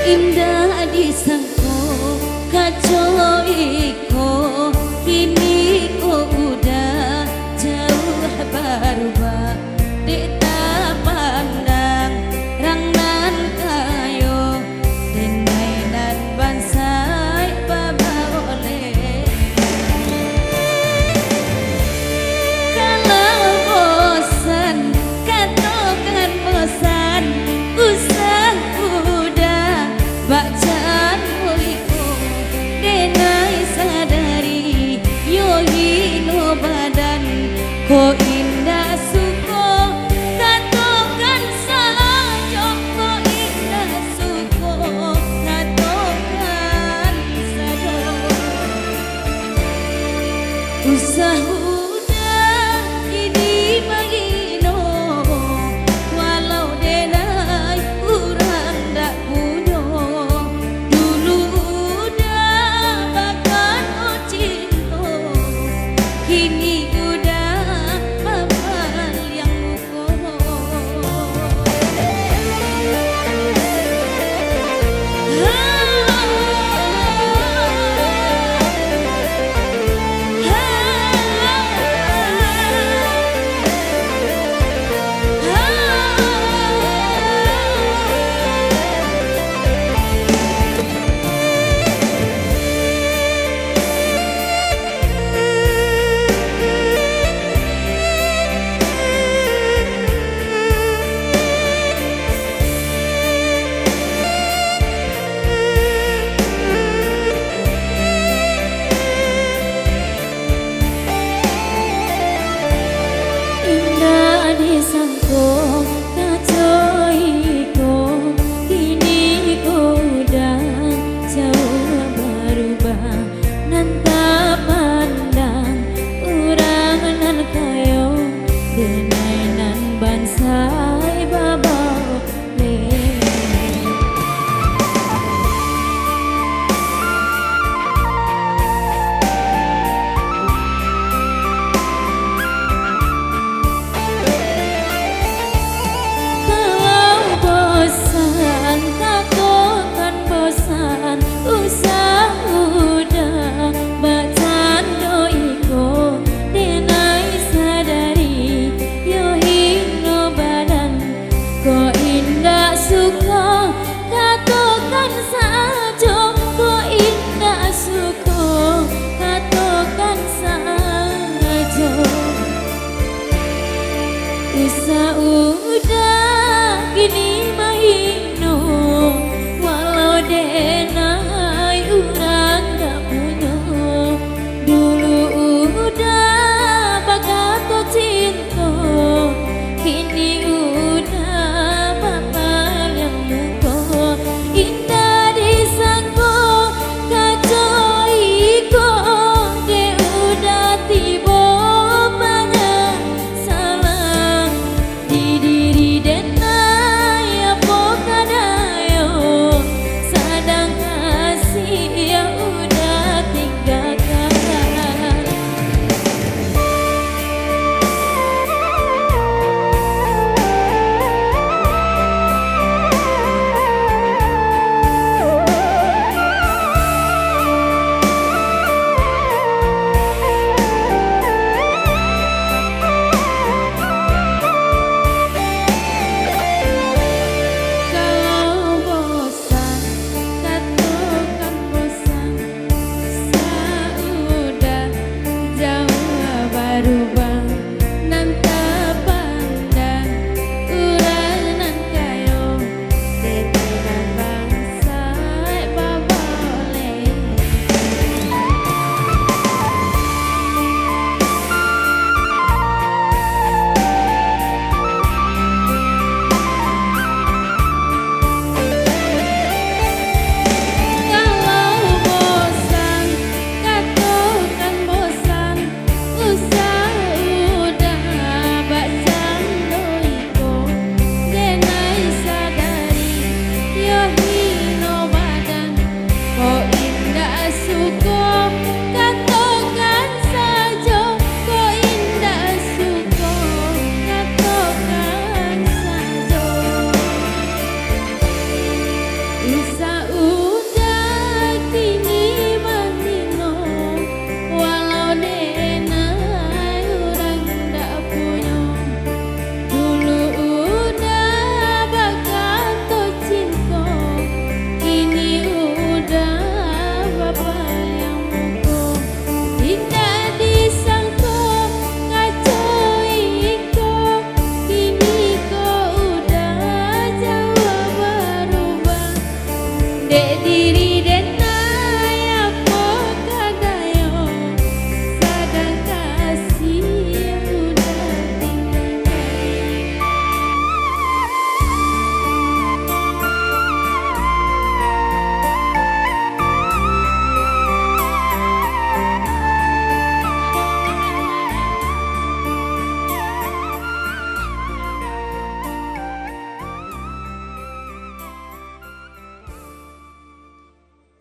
Indah disangko kacau iko, kini kau udah jauh berubah. Dek tak pandang rang nan kayo, denai nan bansai baba oleh. Kalau bosan katakan bosan, usah udah bacaan muliku, denai sadari yo hino badan ko indah suko, katakan saja ko indah suko, katakan saja usah udah ini magino, walau denai urang dak punya, dulu udah bahkan cinta, kini udah babal yang disangko kacau iko, kini ko udah jauh berubah. Nan tak pandang urang nan kayo, denai nan bansai baba oleh. Bosan, katakan bosan, usah udah bacaan doiko, denai sadari yo hino badan ko indah suka, katakan saja ko indah suka, katakan saja usah udah gini mahino, walau den